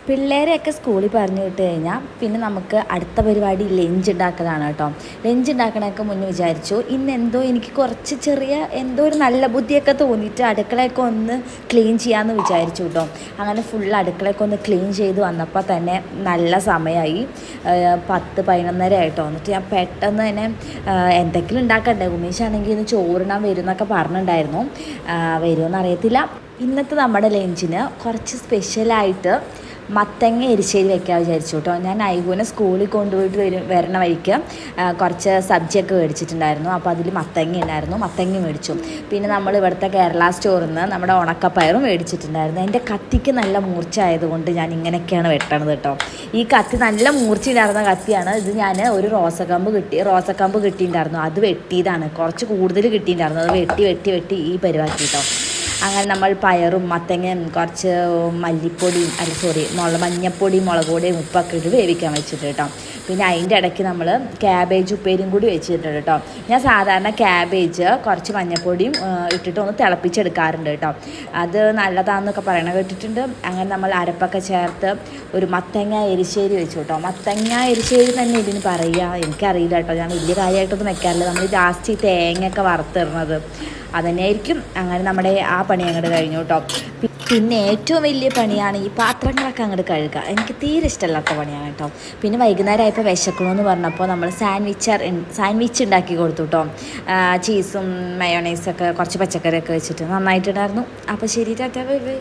പിള്ളേരെയൊക്കെ സ്കൂളിൽ പറഞ്ഞു വിട്ട് കഴിഞ്ഞാൽ പിന്നെ നമുക്ക് അടുത്ത പരിപാടി ലഞ്ച് ഉണ്ടാക്കലാണ് കേട്ടോ. ലഞ്ച് ഉണ്ടാക്കണമൊക്കെ മുന്നേ വിചാരിച്ചു ഇന്ന് എന്തോ എനിക്ക് കുറച്ച് ചെറിയ എന്തോ ഒരു നല്ല ബുദ്ധിയൊക്കെ തോന്നിയിട്ട് അടുക്കളയൊക്കെ ഒന്ന് ക്ലീൻ ചെയ്യാമെന്ന് വിചാരിച്ചു കേട്ടോ. അങ്ങനെ ഫുൾ അടുക്കളയൊക്കെ ഒന്ന് ക്ലീൻ ചെയ്ത് വന്നപ്പോൾ തന്നെ നല്ല സമയമായി, 10-11 ആയിട്ടോ. എന്നിട്ട് ഞാൻ പെട്ടെന്ന് തന്നെ എന്തെങ്കിലും ഉണ്ടാക്കണ്ടേ. ഉമേഷാണെങ്കിൽ ഇന്ന് ചോറിനാൻ വരും എന്നൊക്കെ പറഞ്ഞിട്ടുണ്ടായിരുന്നു. വരുമെന്ന് അറിയത്തില്ല. ഇന്നത്തെ നമ്മുടെ ലഞ്ചിന് കുറച്ച് സ്പെഷ്യലായിട്ട് മത്തങ്ങ എരിശ്ശേരി വെക്കാൻ വിചാരിച്ചു കേട്ടോ. ഞാൻ ഐഗുവിനെ സ്കൂളിൽ കൊണ്ടുപോയിട്ട് വരണ വഴിക്ക് കുറച്ച് സബ്ജിയൊക്കെ മേടിച്ചിട്ടുണ്ടായിരുന്നു. അപ്പോൾ അതിൽ മത്തങ്ങ ഉണ്ടായിരുന്നു, മത്തങ്ങ മേടിച്ചു. പിന്നെ നമ്മൾ ഇവിടുത്തെ കേരള സ്റ്റോറിൽ നിന്ന് നമ്മുടെ ഉണക്കപ്പയറും മേടിച്ചിട്ടുണ്ടായിരുന്നു. എൻ്റെ കത്തിക്ക് നല്ല മൂർച്ച ആയതുകൊണ്ട് ഞാൻ ഇങ്ങനെയൊക്കെയാണ് വെട്ടണത് കേട്ടോ. ഈ കത്തി നല്ല മൂർച്ച ഉണ്ടായിരുന്ന കത്തിയാണ് ഇത്. ഞാൻ ഒരു റോസക്കമ്പ് കിട്ടിയിട്ടുണ്ടായിരുന്നു, അത് വെട്ടിയതാണ്. കുറച്ച് കൂടുതൽ കിട്ടിയിട്ടുണ്ടായിരുന്നു, അത് വെട്ടി ഈ പരിവാക്കി കേട്ടോ. അങ്ങനെ നമ്മൾ പയറും മത്തങ്ങയും കുറച്ച് മഞ്ഞപ്പൊടിയും മുളക് പൊടിയും ഉപ്പൊക്കെ ഇട്ട് വേവിക്കാൻ വെച്ചിട്ട് കേട്ടോ. പിന്നെ അതിൻ്റെ ഇടയ്ക്ക് നമ്മൾ ക്യാബേജ് ഉപ്പേരിയും കൂടി വെച്ചിട്ടുണ്ട് കേട്ടോ. ഞാൻ സാധാരണ ക്യാബേജ് കുറച്ച് മഞ്ഞപ്പൊടിയും ഇട്ടിട്ട് ഒന്ന് തിളപ്പിച്ചെടുക്കാറുണ്ട് കേട്ടോ. അത് നല്ലതാണെന്നൊക്കെ പറയണ കേട്ടിട്ടുണ്ട്. അങ്ങനെ നമ്മൾ അരപ്പൊക്കെ ചേർത്ത് ഒരു മത്തങ്ങ എരിശ്ശേരി വെച്ചു കേട്ടോ. മത്തങ്ങ എരിശ്ശേരി തന്നെ ഇതിന് പറയുക, എനിക്കറിയില്ല കേട്ടോ. ഞാൻ വലിയ കാര്യമായിട്ടൊന്നും വെക്കാറില്ല. നമ്മൾ ലാസ്റ്റ് തേങ്ങയൊക്കെ വറുത്തിടുന്നത് അതന്നെയായിരിക്കും. അങ്ങനെ നമ്മുടെ ആ പണി അങ്ങോട്ട് കഴിഞ്ഞു കേട്ടോ. പിന്നെ ഏറ്റവും വലിയ പണിയാണ് ഈ പാത്രങ്ങളൊക്കെ അങ്ങോട്ട് കഴുകുക. എനിക്ക് തീരെ ഇഷ്ടമല്ലാത്ത പണിയാണ് കേട്ടോ. പിന്നെ വൈകുന്നേരം ആയപ്പോൾ വിശക്കണമെന്ന് പറഞ്ഞപ്പോൾ നമ്മൾ സാൻഡ്വിച്ച് ഉണ്ടാക്കി കൊടുത്തു കേട്ടോ. ചീസും മയോണൈസൊക്കെ കുറച്ച് പച്ചക്കറിയൊക്കെ വെച്ചിട്ട് നന്നായിട്ടുണ്ടായിരുന്നു. അപ്പോൾ ശരി, ടാറ്റാ, ബൈ ബൈ.